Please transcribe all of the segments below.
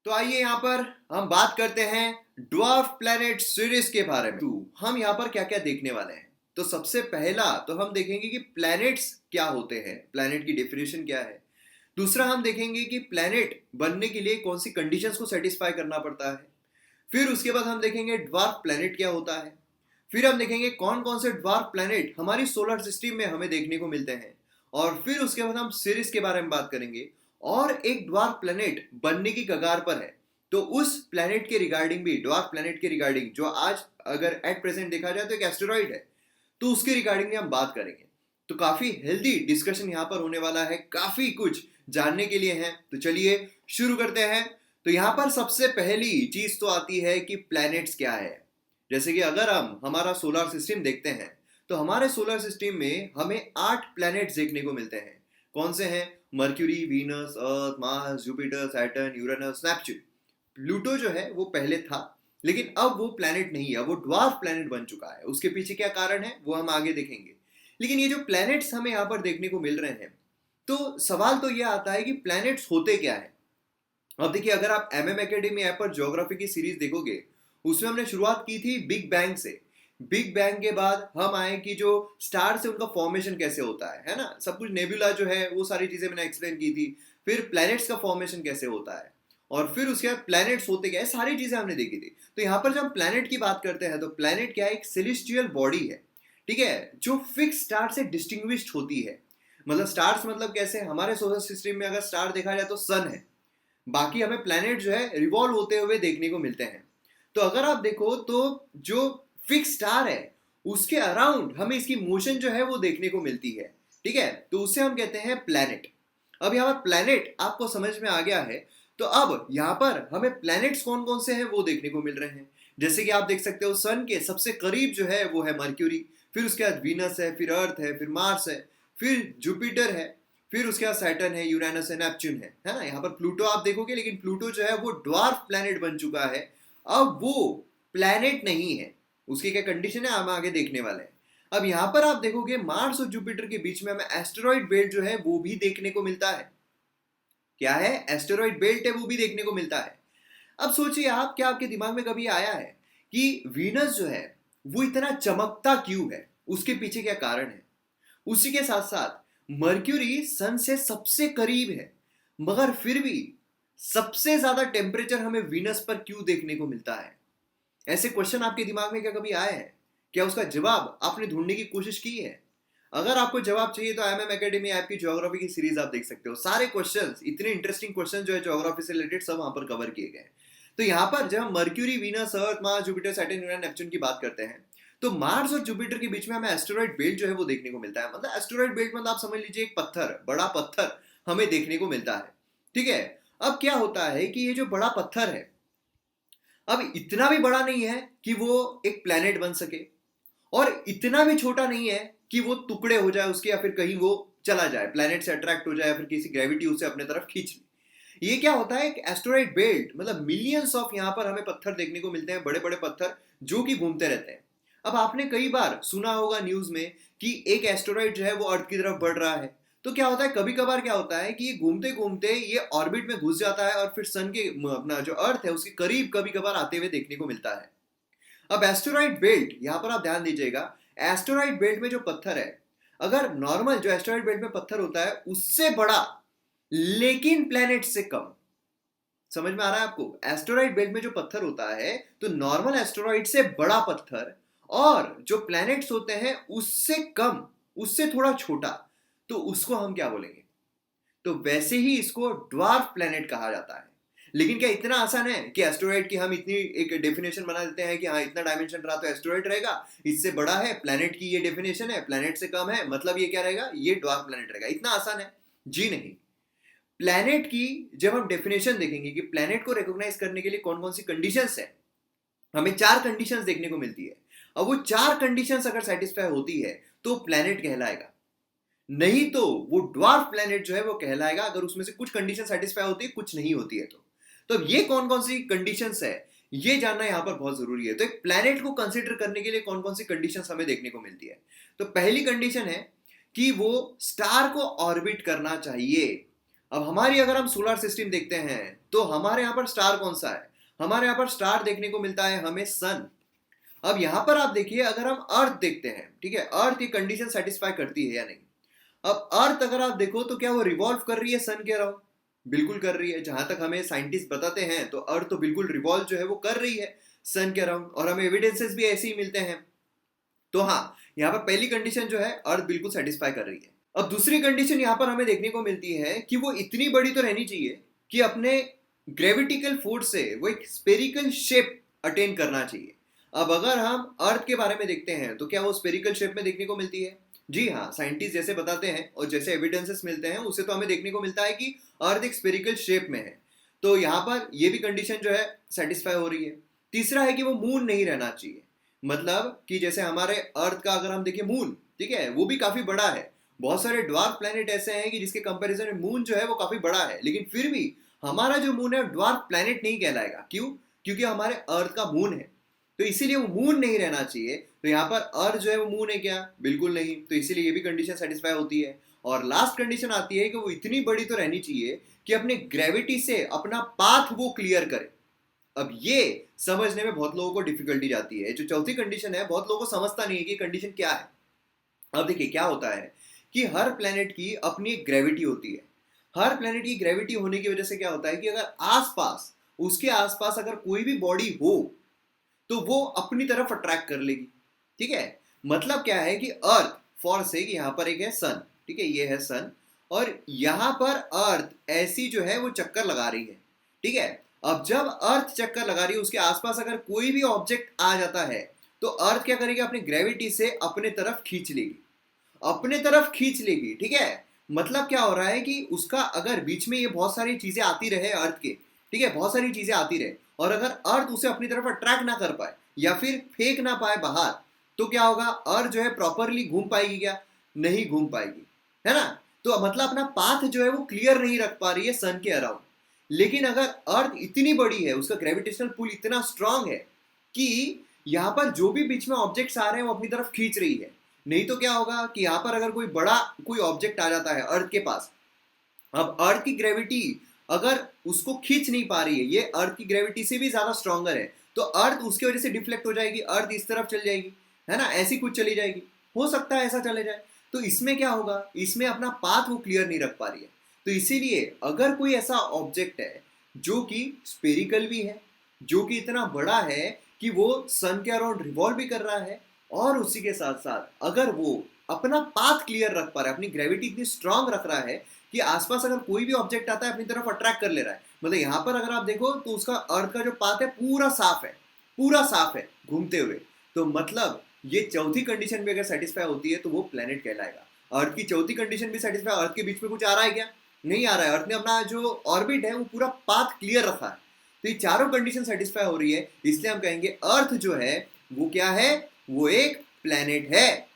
तो आइए यहाँ पर हम बात करते हैं ड्वार्फ प्लैनेट सीरीज के बारे में। हम यहाँ पर क्या क्या देखने वाले हैं। तो सबसे पहला तो हम देखेंगे कि प्लैनेट्स क्या होते हैं, प्लैनेट की डेफिनेशन क्या है। दूसरा हम देखेंगे कि प्लैनेट बनने के लिए कौन सी कंडीशंस को सेटिस्फाई करना पड़ता है। फिर उसके बाद हम देखेंगे ड्वार्फ प्लैनेट क्या होता है। फिर हम देखेंगे कौन कौन से ड्वार्फ प्लैनेट हमारी सोलर सिस्टम में हमें देखने को मिलते हैं। और फिर उसके बाद हम सीरीज के बारे में बात करेंगे और एक ड्वार्फ प्लैनेट बनने की कगार पर है। तो उस प्लैनेट के रिगार्डिंग भी, ड्वार्फ प्लैनेट के रिगार्डिंग जो आज अगर एट प्रेजेंट देखा जाए तो एक एस्टेरॉइड है, तो उसके रिगार्डिंग भी हम बात करेंगे। तो काफी हेल्दी डिस्कशन यहाँ पर होने वाला है, काफी कुछ जानने के लिए है। तो चलिए शुरू करते हैं। तो यहाँ पर सबसे पहली चीज तो आती है कि प्लैनेट्स क्या है। जैसे कि अगर हम हमारा सोलर सिस्टम देखते हैं तो हमारे सोलर सिस्टम में हमें 8 प्लैनेट्स देखने को मिलते हैं। कौन से हैं? Mercury, Venus, Earth, Mars, Jupiter, Saturn, Uranus, Neptune. Pluto जो है वो पहले था, लेकिन अब वो प्लैनेट नहीं है, वो ड्वार्फ प्लैनेट बन चुका है। उसके पीछे क्या कारण है वो हम आगे देखेंगे। लेकिन ये जो प्लैनेट्स हमें यहाँ पर देखने को मिल रहे हैं, तो सवाल तो ये आता है कि प्लैनेट्स होते क्या है। अब देखिए, अगर आप एमएम एकेडमी ऐप पर ज्योग्राफी की सीरीज देखोगे, उसमें हमने शुरुआत की थी बिग बैंग से। बिग बैंग के बाद हम आए कि जो स्टार से उनका फॉर्मेशन कैसे होता है ना, सब कुछ नेबुला जो है वो सारी चीजें मैंने एक्सप्लेन की थी। फिर प्लैनेट्स का फॉर्मेशन कैसे होता है, और फिर उसके बाद प्लैनेट्स होते क्या है, सारी चीजें हमने देखी थी। तो यहाँ पर जब हम प्लैनेट की बात करते हैं तो प्लैनेट क्या है? एक सेलेस्टियल बॉडी है, ठीक है, जो फिक्स स्टार से डिस्टिंग्विश्ड होती है। मतलब स्टार्स मतलब कैसे? हमारे सोलर सिस्टम में अगर स्टार देखा जाए तो सन है, बाकी हमें प्लैनेट जो है रिवॉल्व होते हुए देखने को मिलते हैं। तो अगर आप देखो तो जो फिक्स स्टार है उसके अराउंड हमें इसकी मोशन जो है वो देखने को मिलती है, ठीक है, तो उसे हम कहते हैं प्लैनेट। अब यहाँ पर प्लैनेट आपको समझ में आ गया है, तो अब यहाँ पर हमें प्लैनेट्स कौन कौन से हैं वो देखने को मिल रहे हैं। जैसे कि आप देख सकते हो सन के सबसे करीब जो है वो है मर्क्यूरी, फिर उसके बाद वीनस है, फिर अर्थ है, फिर मार्स है, फिर जुपिटर है, फिर उसके बाद सैटर्न है, यूरेनस है, नेपच्यून है ना। यहाँ पर प्लूटो आप देखोगे, लेकिन प्लूटो जो है वो ड्वार्फ प्लैनेट बन चुका है, अब वो प्लैनेट नहीं है। उसकी क्या कंडीशन है हम आगे देखने वाले हैं। अब यहाँ पर आप देखोगे मार्स और जुपिटर के बीच में हमें एस्टेरॉइड बेल्ट जो है वो भी देखने को मिलता है। क्या है? एस्टेरॉइड बेल्ट है, वो भी देखने को मिलता है। अब सोचिए आप, क्या आपके दिमाग में कभी आया है कि वीनस जो है वो इतना चमकता क्यों है? उसके पीछे क्या कारण है? उसी के साथ साथ मर्क्यूरी सन से सबसे करीब है, मगर फिर भी सबसे ज्यादा टेम्परेचर हमें वीनस पर क्यों देखने को मिलता है? ऐसे क्वेश्चन आपके दिमाग में क्या कभी आए हैं? क्या उसका जवाब आपने ढूंढने की कोशिश की है? अगर आपको जवाब चाहिए तो एमएम एकेडमी ऐप की ज्योग्राफी की सीरीज आप देख सकते हो। सारे क्वेश्चंस, इतने इंटरेस्टिंग क्वेश्चन जो है ज्योग्राफी से रिलेटेड, सब वहां पर कवर किए गए। तो यहाँ पर जब हम Mercury, Venus, Earth, Mars, Jupiter, Saturn, Uranus, Neptune की बात करते हैं, तो मार्स और जुपिटर के बीच में हमें एस्टेरॉइड बेल्ट जो है वो देखने को मिलता है। मतलब एस्टेरॉइड बेल्ट मतलब आप समझ लीजिए एक पत्थर, बड़ा पत्थर हमें देखने को मिलता है, ठीक है। अब क्या होता है कि ये जो बड़ा पत्थर है, अब इतना भी बड़ा नहीं है कि वो एक प्लेनेट बन सके, और इतना भी छोटा नहीं है कि वो टुकड़े हो जाए उसके, या फिर कहीं वो चला जाए, प्लेनेट से अट्रैक्ट हो जाए, या फिर किसी ग्रेविटी उसे अपने तरफ खींच ले। ये क्या होता है? एक एस्टेरॉइड बेल्ट, मतलब मिलियंस ऑफ यहाँ पर हमें पत्थर देखने को मिलते हैं, बड़े बड़े पत्थर जो कि घूमते रहते हैं। अब आपने कई बार सुना होगा न्यूज में कि एक एस्टेरॉइड जो है वो अर्थ की तरफ बढ़ रहा है। तो क्या होता है, कभी कभार क्या होता है कि ये घूमते घूमते ये ऑर्बिट में घुस जाता है और फिर सन के, अपना जो अर्थ है उसके करीब कभी कभार आते हुए देखने को मिलता है। अब एस्टेरॉइड बेल्ट, यहां पर आप ध्यान दीजिएगा, एस्टेरॉइड बेल्ट में जो पत्थर है, अगर नॉर्मल जो एस्टेरॉइड बेल्ट में पत्थर होता है उससे बड़ा, लेकिन प्लेनेट से कम। समझ में आ रहा है आपको? एस्टेरॉइड बेल्ट में जो पत्थर होता है, तो नॉर्मल एस्टेरॉइड से बड़ा पत्थर, और जो प्लैनेट्स होते हैं उससे कम, उससे थोड़ा छोटा, तो उसको हम क्या बोलेंगे? तो वैसे ही इसको ड्वार्फ प्लैनेट कहा जाता है। लेकिन क्या इतना आसान है कि एस्टेरॉइड की हम इतनी एक डेफिनेशन बना देते हैं कि हाँ इतना डायमेंशन रहा तो एस्टेरॉइड रहेगा, इससे बड़ा है प्लैनेट की ये डेफिनेशन है, प्लैनेट से कम है मतलब ये क्या रहेगा, ये ड्वार्फ प्लैनेट रहेगा। इतना आसान है? जी नहीं। प्लैनेट की जब हम डेफिनेशन देखेंगे कि प्लैनेट को रिकॉग्नाइज करने के लिए कौन कौन सी कंडीशंस है, हमें 4 कंडीशंस देखने को मिलती है। अब वो 4 कंडीशंस अगर सेटिस्फाई होती है तो प्लैनेट कहलाएगा, नहीं तो वो ड्वार्फ प्लैनेट जो है वो कहलाएगा, अगर उसमें से कुछ कंडीशन सेटिस्फाई होती है, कुछ नहीं होती है। तो ये कौन कौन सी कंडीशंस है ये जानना यहां पर बहुत जरूरी है। तो एक प्लैनेट को कंसीडर करने के लिए कौन कौन सी कंडीशंस हमें देखने को मिलती है। तो पहली कंडीशन है कि वो स्टार को ऑर्बिट करना चाहिए। अब हमारी अगर हम सोलर सिस्टम देखते हैं तो हमारे यहाँ पर स्टार कौन सा है? हमारे यहाँ पर स्टार देखने को मिलता है हमें सन। अब यहाँ पर आप देखिए, अगर हम अर्थ देखते हैं, ठीक है, अर्थ की कंडीशन सेटिस्फाई करती है या नहीं। अब अर्थ अगर आप देखो तो क्या वो रिवॉल्व कर रही है सन के अराउंड? बिल्कुल कर रही है। जहां तक हमें साइंटिस्ट बताते हैं तो अर्थ तो बिल्कुल रिवॉल्व जो है वो कर रही है सन के अराउंड, और हमें एविडेंसेस भी ऐसे ही मिलते हैं। तो हाँ, यहाँ पर पहली कंडीशन जो है अर्थ बिल्कुल सेटिस्फाई कर रही है। अब दूसरी कंडीशन यहाँ पर हमें देखने को मिलती है कि वो इतनी बड़ी तो रहनी चाहिए कि अपने ग्रेविटिकल फोर्स से वो एक स्पेरिकल शेप अटेन करना चाहिए। अब अगर हम अर्थ के बारे में देखते हैं तो क्या वो स्पेरिकल शेप में देखने को मिलती है? जी हाँ, साइंटिस्ट जैसे बताते हैं और जैसे एविडेंसेस मिलते हैं उससे तो हमें देखने को मिलता है कि अर्थ एक स्पेरिकल शेप में है। तो यहाँ पर ये भी कंडीशन जो है सेटिस्फाई हो रही है। तीसरा है कि वो मून नहीं रहना चाहिए। मतलब कि जैसे हमारे अर्थ का अगर हम देखें मून, ठीक है, वो भी काफी बड़ा है। बहुत सारे ड्वार्फ प्लैनेट ऐसे हैं कि जिसके कंपैरिजन में मून जो है वो काफी बड़ा है, लेकिन फिर भी हमारा जो मून है ड्वार्फ प्लैनेट नहीं कहलाएगा। क्यों? क्योंकि हमारे अर्थ का मून है, तो इसीलिए वो मून नहीं रहना चाहिए। तो यहाँ पर अर्थ जो है वो मून है क्या? बिल्कुल नहीं। तो इसीलिए ये भी कंडीशन सेटिस्फाई होती है। और लास्ट कंडीशन आती है कि वो इतनी बड़ी तो रहनी चाहिए कि अपने ग्रेविटी से अपना पाथ वो क्लियर करे। अब ये समझने में बहुत लोगों को डिफिकल्टी जाती है। जो चौथी कंडीशन है, बहुत लोगों को समझता नहीं है कि कंडीशन क्या है। अब देखिए क्या होता है कि हर प्लेनेट की अपनी एक ग्रेविटी होती है। हर प्लेनेट की ग्रेविटी होने की वजह से क्या होता है कि अगर आसपास, उसके आसपास अगर कोई भी बॉडी हो तो वो अपनी तरफ अट्रैक्ट कर लेगी। ठीक है, मतलब क्या है कि अर्थ फॉर से यहाँ पर एक है सन, ठीक है, ये है सन, और यहाँ पर अर्थ ऐसी जो है वो चक्कर लगा रही है। ठीक है, अब जब अर्थ चक्कर लगा रही है उसके आसपास अगर कोई भी ऑब्जेक्ट आ जाता है तो अर्थ क्या करेगी? अपनी ग्रेविटी से अपने तरफ खींच लेगी, अपने तरफ खींच लेगी। ठीक है, मतलब क्या हो रहा है कि उसका अगर बीच में ये बहुत सारी चीजें आती रहे अर्थ के, ठीक है, बहुत सारी चीजें आती रहे, और अगर अर्थ उसे अपनी तरफ अट्रैक्ट ना कर पाए या फिर फेंक ना पाए बाहर, तो क्या होगा? अर्थ जो है प्रॉपरली घूम पाएगी क्या? नहीं घूम पाएगी, है ना। तो मतलब अपना पाथ जो है वो क्लियर नहीं रख पा रही है सन के अराउंड। लेकिन अगर अर्थ इतनी बड़ी है, उसका ग्रेविटेशनल पुल इतना स्ट्रांग है कि यहाँ पर जो भी बीच में ऑब्जेक्ट्स आ रहे हैं वो अपनी तरफ खींच रही है। नहीं तो क्या होगा कि यहाँ पर अगर कोई बड़ा कोई ऑब्जेक्ट आ जाता है अर्थ के पास, अब अर्थ की ग्रेविटी अगर उसको खींच नहीं पा रही है, ये अर्थ की ग्रेविटी से भी ज्यादा स्ट्रॉन्गर है, तो अर्थ उसकी वजह से डिफ्लेक्ट हो जाएगी, अर्थ इस तरफ चल जाएगी, है ना, ऐसी कुछ चली जाएगी, हो सकता है ऐसा चले जाए। तो इसमें क्या होगा? इसमें अपना पाथ वो क्लियर नहीं रख पा रही है। तो इसीलिए अगर कोई ऐसा ऑब्जेक्ट है जो कि स्पेरिकल भी है, जो कि इतना बड़ा है कि वो सन के अराउंड रिवॉल्व भी कर रहा है, और उसी के साथ साथ अगर वो अपना पाथ क्लियर रख पा रहा है, अपनी ग्रेविटी इतनी स्ट्रांग रख रहा है कि आसपास अगर कोई भी ऑब्जेक्ट आता है अपनी तरफ अट्रैक्ट कर ले रहा है, मतलब यहाँ पर अगर आप देखो तो उसका अर्थ का जो पाथ है पूरा साफ है, पूरा साफ है घूमते हुए। तो मतलब ये चौथी कंडीशन भी अगर सेटिस्फाई होती है तो वो प्लेनेट कहलाएगा। अर्थ की चौथी कंडीशन भी सेटिस्फाई, अर्थ के बीच में कुछ आ रहा है क्या? नहीं आ रहा है। अर्थ ने अपना जो ऑर्बिट है वो पूरा पाथ क्लियर रखा है। तो ये चारों कंडीशन सेटिस्फाई हो रही है, इसलिए हम कहेंगे अर्थ जो है वो क्या है? वो एक प्लेनेट है।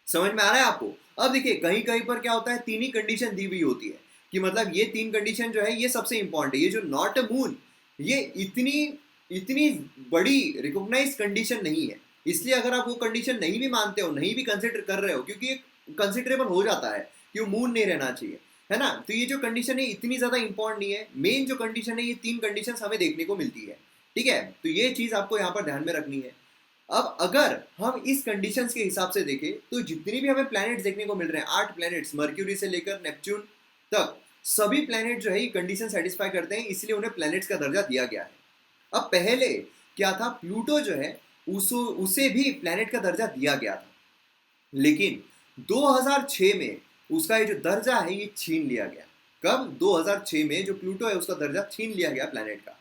समझ में आ रहा है आपको? अब देखिए कहीं कहीं पर क्या होता है, तीन ही कंडीशन दी हुई होती है कि मतलब ये तीन कंडीशन जो है ये सबसे इंपॉर्टेंट है। ये जो नॉट अ मून, ये इतनी इतनी बड़ी रिकॉग्नाइज कंडीशन नहीं है, इसलिए अगर आप वो कंडीशन नहीं भी मानते हो, नहीं भी कंसिडर कर रहे हो, क्योंकि ये कंसिडरेबल हो जाता है कि वो मून नहीं रहना चाहिए, है ना, तो ये जो कंडीशन है इतनी ज्यादा इंपॉर्टेंट नहीं है। मेन जो कंडीशन है ये तीन कंडीशन हमें देखने को मिलती है। ठीक है, तो ये चीज आपको यहाँ पर ध्यान में रखनी है। अब अगर हम इस कंडीशंस के हिसाब से देखें तो जितनी भी हमें प्लैनेट्स देखने को मिल रहे हैं, 8 प्लैनेट्स मर्क्यूरी से लेकर नेपच्यून तक, सभी प्लैनेट जो है ये कंडीशन सेटिस्फाई करते हैं, इसलिए उन्हें प्लैनेट्स का दर्जा दिया गया है। अब पहले क्या था, प्लूटो जो है उसे भी प्लैनेट का दर्जा दिया गया था, लेकिन 2006 में उसका ये जो दर्जा है ये छीन लिया गया। कब? 2006 में जो प्लूटो है उसका दर्जा छीन लिया गया प्लैनेट का,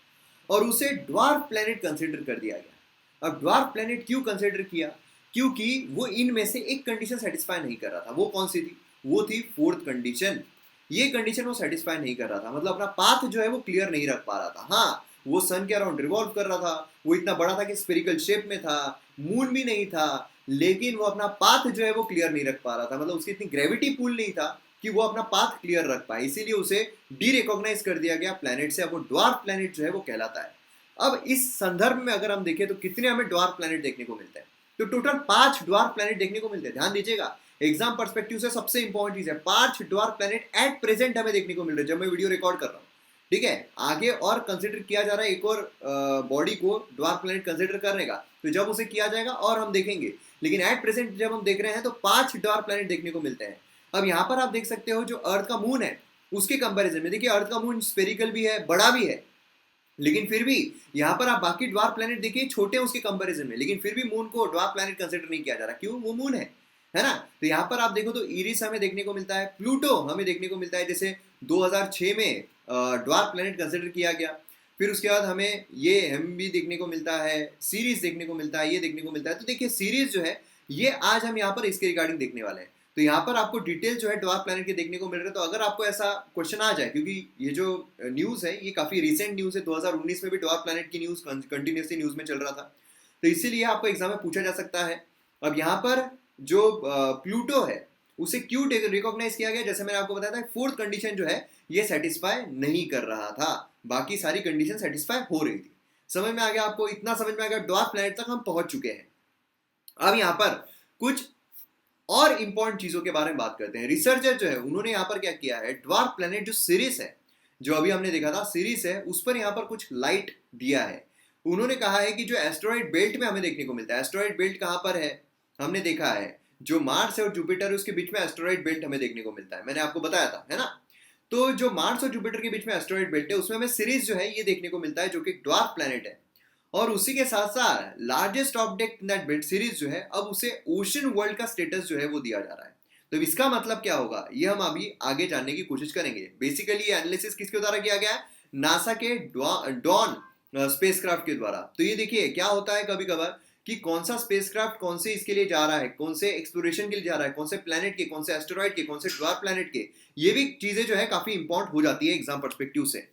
और उसे ड्वार्फ प्लैनेट कंसिडर कर दिया गया। अब ड्वार्फ प्लैनेट क्यों कंसिडर किया? क्योंकि वो इनमें से एक कंडीशन सेटिस्फाई नहीं कर रहा था। वो कौन सी थी? वो थी फोर्थ कंडीशन। ये कंडीशन वो सेटिस्फाई नहीं कर रहा था, मतलब अपना पाथ जो है वो क्लियर नहीं रख पा रहा था। हाँ, वो सन के अराउंड रिवॉल्व कर रहा था, वो इतना बड़ा था कि स्फेरिकल शेप में था, मून भी नहीं था, लेकिन वो अपना पाथ जो है वो क्लियर नहीं रख पा रहा था, मतलब उसकी इतनी ग्रेविटी पुल नहीं था कि वो अपना पाथ क्लियर रख पाए, इसीलिए उसे डी रिकॉग्नाइज कर दिया गया प्लैनेट से। अब वो ड्वार्फ प्लैनेट जो है वो कहलाता है। अब इस संदर्भ में अगर हम देखें तो कितने हमें ड्वार्फ प्लैनेट देखने को मिलते हैं? तो टोटल 5 ड्वार्फ प्लैनेट देखने को मिलते हैं। ध्यान दीजिएगा, एग्जाम पर्सपेक्टिव से सबसे इंपॉर्टेंट चीज है, 5 ड्वार्फ प्लैनेट एट प्रेजेंट हमें देखने को मिल रहे हैं जब मैं वीडियो रिकॉर्ड कर रहा हूँ। ठीक है, आगे और कंसिडर किया जा रहा है एक और बॉडी को ड्वार्फ प्लैनेट कंसिडर करने का, तो जब उसे किया जाएगा और हम देखेंगे, लेकिन एट प्रेजेंट जब हम देख रहे हैं तो 5 ड्वार्फ प्लैनेट देखने को मिलते हैं। अब यहाँ पर आप देख सकते हो जो अर्थ का मून है उसके कंपैरिजन में देखिए, अर्थ का मून स्फेरिकल भी है, बड़ा भी है, लेकिन फिर भी यहाँ पर आप बाकी ड्वार्फ प्लैनेट देखिए छोटे हैं उसके कंपैरिजन में, लेकिन फिर भी मून को ड्वार्फ प्लैनेट कंसिडर नहीं किया जा रहा, क्यों? वो मून है ना। तो यहाँ पर आप देखो तो इरिस हमें देखने को मिलता है, प्लूटो हमें देखने को मिलता है, जैसे 2006 में ड्वार्फ प्लैनेट कंसिडर किया गया। फिर उसके बाद हमें ये हम भी देखने को मिलता है, सीरीज देखने को मिलता है, ये देखने को मिलता है। तो देखिए सीरीज जो है ये आज हम यहाँ पर इसके रिगार्डिंग देखने वाले हैं। तो यहाँ पर आपको डिटेल जो है ड्वार्फ प्लैनेट के देखने को मिल रहे हैं। तो अगर आपको ऐसा क्वेश्चन आ जाए, क्योंकि ये जो न्यूज़ है ये काफ़ी रिसेंट न्यूज़ है, 2019 में भी ड्वार्फ प्लैनेट की न्यूज़ कंटिन्यूसली न्यूज़ में चल रहा था, तो इसीलिए आपको एग्जाम में पूछा जा सकता है। अब यहाँ पर जो प्लूटो है उसे क्यों रिकॉग्नाइज किया गया, जैसे मैंने आपको बताया था, फोर्थ कंडीशन जो है ये सेटिस्फाई नहीं कर रहा था, बाकी सारी कंडीशन सेटिस्फाई हो रही थी। समझ में आ गया आपको? इतना समझ में आ गया, ड्वार्फ प्लैनेट तक हम पहुंच चुके हैं। अब यहाँ पर कुछ और इंपॉर्टेंट चीजों के बारे में बात करते हैं। रिसर्चर जो है उन्होंने यहाँ पर क्या किया है, ड्वार्फ प्लैनेट जो सीरीज है, जो अभी हमने देखा था सीरीज है, उस पर यहाँ पर कुछ लाइट दिया है। उन्होंने कहा है कि जो एस्टेरॉइड बेल्ट में हमें देखने को मिलता है, एस्टेरॉइड बेल्ट कहाँ पर है, हमने देखा है जो मार्स है और जुपिटर है उसके बीच में एस्टेरॉइड बेल्ट हमें देखने को मिलता है, मैंने आपको बताया था, है ना। तो जो मार्स और जुपिटर के बीच में एस्टेरॉइड बेल्ट है उसमें हमें सीरीज जो है ये देखने को मिलता है, जो कि ड्वार्फ प्लैनेट है। और उसी के साथ साथ largest object in that belt series जो है, अब उसे ओशन वर्ल्ड का स्टेटस जो है वो दिया जा रहा है। तो इसका मतलब क्या होगा ये हम अभी आगे जानने की कोशिश करेंगे। बेसिकली ये एनालिसिस किसके द्वारा किया गया है, नासा के डॉन स्पेसक्राफ्ट के द्वारा। तो ये देखिए क्या होता है कभी कभार कि कौन सा स्पेसक्राफ्ट कौन से इसके लिए जा रहा है, कौन से एक्सप्लोरेशन के लिए जा रहा है, कौन से प्लैनेट के, कौन से एस्टेरॉइड के, कौन से ड्वार्फ प्लैनेट के, ये भी चीजें जो है काफी इंपॉर्टेंट हो जाती है एग्जाम पर्सपेक्टिव से।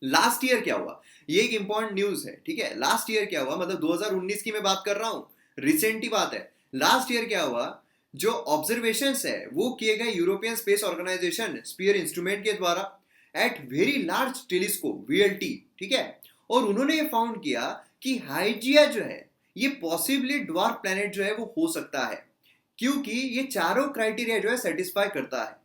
लास्ट ईयर क्या हुआ, ये एक इंपॉर्टेंट न्यूज है, ठीक है। लास्ट ईयर क्या हुआ, मतलब 2019 की मैं बात कर रहा हूं, रिसेंट ही बात है। लास्ट ईयर क्या हुआ, जो ऑब्जर्वेशंस है वो किए गए European Space Organisation SPHERE instrument के द्वारा at Very Large Telescope VLT, ठीक है। और उन्होंने ये फाउंड किया कि हाइजिया जो है ये पॉसिबली ड्वार्फ प्लैनेट जो है वो हो सकता है, क्योंकि ये चारों क्राइटेरिया जो है सेटिस्फाई करता है।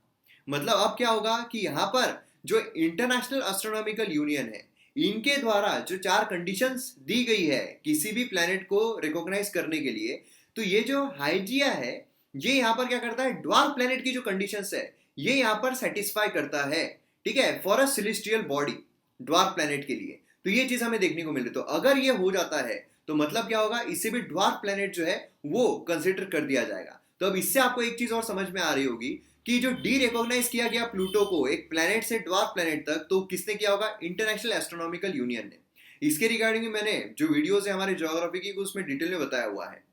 मतलब अब क्या होगा कि यहाँ पर जो इंटरनेशनल एस्ट्रोनॉमिकल यूनियन है इनके द्वारा जो 4 कंडीशंस दी गई है किसी भी प्लैनेट को रिकॉग्नाइज करने के लिए, तो ये जो हाइजिया है ये यहाँ पर क्या करता है, ड्वार्फ प्लैनेट की जो कंडीशंस है ये यहाँ पर सेटिस्फाई करता है, ठीक है, for a celestial body, dwarf planet के लिए। तो ये चीज हमें देखने को मिल रही है। तो अगर ये हो जाता है तो मतलब क्या होगा, इससे भी ड्वार्फ प्लैनेट जो है वो कंसिडर कर दिया जाएगा। तो अब इससे आपको एक चीज और समझ में आ रही होगी कि जो डी रिकॉग्नाइज किया गया प्लूटो को एक प्लैनेट से ड्वार्फ प्लैनेट तक, तो किसने किया होगा, इंटरनेशनल एस्ट्रोनॉमिकल यूनियन ने। इसके रिगार्डिंग मैंने जो वीडियोस है हमारे ज्योग्राफी की उसमें डिटेल में बताया हुआ है।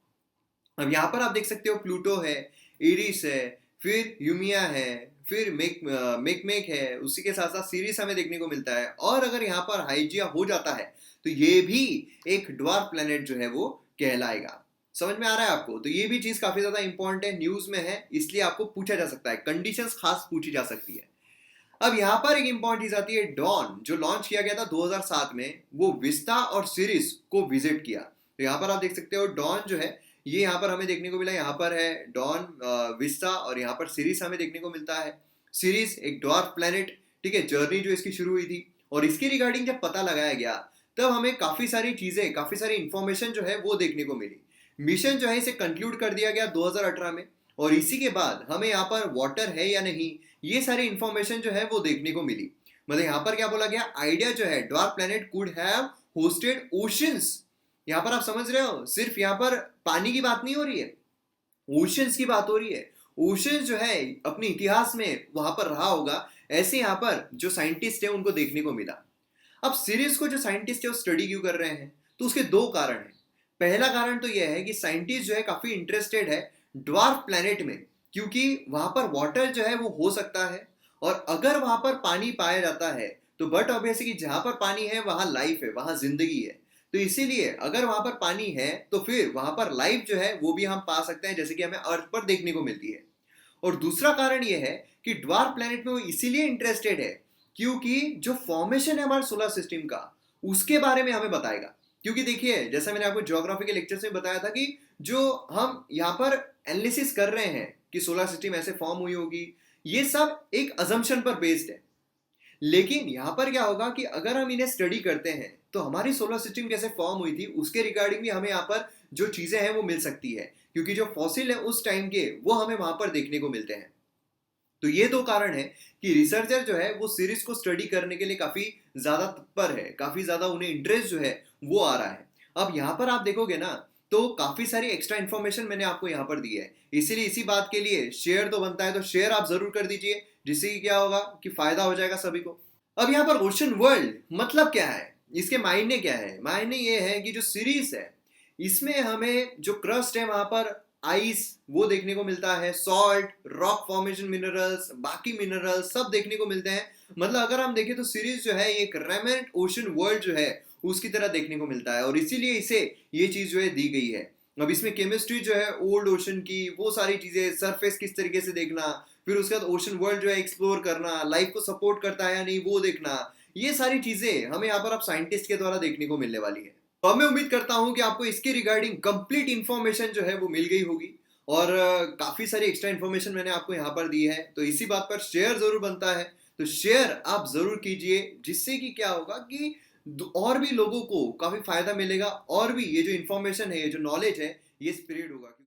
अब यहाँ पर आप देख सकते हो प्लूटो है, इरिस है, फिर यूमिया है, फिर मेक है, उसी के साथ साथ सीरीज हमें देखने को मिलता है। और अगर यहाँ पर हाइजिया हो जाता है तो ये भी एक ड्वार्फ प्लैनेट जो है वो कहलाएगा। समझ में आ रहा है आपको? तो ये भी चीज काफी ज्यादा इंपॉर्टेंट है, न्यूज में है, इसलिए आपको पूछा जा सकता है, कंडीशंस खास पूछी जा सकती है। अब यहाँ पर एक इंपॉर्टेंट चीज आती है, डॉन जो लॉन्च किया गया था 2007 में, वो विस्टा और सीरीज को विजिट किया। तो यहाँ पर आप देख सकते हो डॉन जो है ये यहाँ पर हमें देखने को मिला, यहाँ पर है डॉन, विस्टा, और यहाँ पर सीरीज हमें देखने को मिलता है। सीरीज एक ड्वार्फ प्लैनेट, ठीक है, जर्नी जो इसकी शुरू हुई थी। और इसके रिगार्डिंग जब पता लगाया गया तब हमें काफी सारी चीजें, काफी सारी इंफॉर्मेशन जो है वो देखने को मिली। मिशन जो है इसे कंक्लूड कर दिया गया 2018 में, और इसी के बाद हमें यहाँ पर वाटर है या नहीं ये सारी इंफॉर्मेशन जो है वो देखने को मिली। मतलब यहाँ पर क्या बोला गया, आइडिया जो है dwarf planet could have hosted oceans. यहाँ पर आप समझ रहे हो, सिर्फ यहाँ पर पानी की बात नहीं हो रही है, ओशंस की बात हो रही है। ओशंस जो है अपने इतिहास में वहां पर रहा होगा, ऐसे यहाँ पर जो साइंटिस्ट है उनको देखने को मिला। अब सीरीज को जो साइंटिस्ट है वो स्टडी क्यों कर रहे हैं, तो उसके 2 कारण हैं। पहला कारण तो यह है कि साइंटिस्ट जो है काफी इंटरेस्टेड है ड्वार्फ प्लैनेट में, क्योंकि वहां पर वाटर जो है वो हो सकता है, और अगर वहां पर पानी पाया जाता है तो बट ऑब्वियस कि जहां पर पानी है वहां लाइफ है, वहां जिंदगी है। तो इसीलिए अगर वहां पर पानी है तो फिर वहां पर लाइफ जो है वो भी हम पा सकते हैं, जैसे कि हमें अर्थ पर देखने को मिलती है। और दूसरा कारण यह है कि ड्वार्फ प्लैनेट में वो इसीलिए इंटरेस्टेड है क्योंकि जो फॉर्मेशन है हमारे सोलर सिस्टम का उसके बारे में हमें बताएगा। क्योंकि देखिए जैसा मैंने आपको ज्योग्राफी के लेक्चर में बताया था कि जो हम यहाँ पर एनालिसिस कर रहे हैं कि सोलर सिस्टम ऐसे फॉर्म हुई होगी, ये सब एक अजम्पशन पर बेस्ड है। लेकिन यहाँ पर क्या होगा कि अगर हम इन्हें स्टडी करते हैं तो हमारी सोलर सिस्टम कैसे फॉर्म हुई थी उसके रिगार्डिंग भी हमें यहाँ पर जो चीजें हैं वो मिल सकती है, क्योंकि जो फॉसिल है उस टाइम के वो हमें वहां पर देखने को मिलते हैं। तो ये दो कारण है कि रिसर्चर जो है वो सीरीज को स्टडी करने के लिए काफी ज्यादा तत्पर है, काफी ज्यादा उन्हें इंटरेस्ट जो है वो आ रहा है। अब यहाँ पर आप देखोगे ना तो काफी सारी एक्स्ट्रा इन्फॉर्मेशन मैंने आपको यहाँ पर दी है, इसीलिए इसी बात के लिए शेयर तो बनता है, तो शेयर आप जरूर कर दीजिए, जिससे कि क्या होगा कि फायदा हो जाएगा सभी को। अब यहाँ पर ओशन वर्ल्ड मतलब क्या है, इसके मायने क्या है? मायने ये है कि जो सीरीज है इसमें हमें जो क्रस्ट है वहां पर आइस वो देखने को मिलता है, सॉल्ट, रॉक फॉर्मेशन मिनरल्स, बाकी मिनरल्स सब देखने को मिलते हैं। मतलब अगर हम देखें तो सीरीज जो है एक रेमेंट ओशन वर्ल्ड जो है उसकी तरह देखने को मिलता है, और इसीलिए इसे ये चीज जो है दी गई है। अब इसमें केमिस्ट्री जो है ओल्ड ओशन की वो सारी चीजें, सरफेस किस तरीके से देखना, फिर उसके बाद ओशन वर्ल्ड जो है एक्सप्लोर करना, लाइफ को सपोर्ट करता है या नहीं वो देखना, ये सारी चीजें हमें यहाँ पर अब साइंटिस्ट के द्वारा देखने को मिलने वाली है। तो मैं उम्मीद करता हूं कि आपको इसके रिगार्डिंग कंप्लीट इंफॉर्मेशन जो है वो मिल गई होगी, और काफी सारी एक्स्ट्रा इंफॉर्मेशन मैंने आपको यहाँ पर दी है, तो इसी बात पर शेयर जरूर बनता है। तो शेयर आप जरूर कीजिए, जिससे कि क्या होगा कि और भी लोगों को काफी फायदा मिलेगा, और भी ये जो इंफॉर्मेशन है, ये जो नॉलेज है, ये स्प्रेड होगा।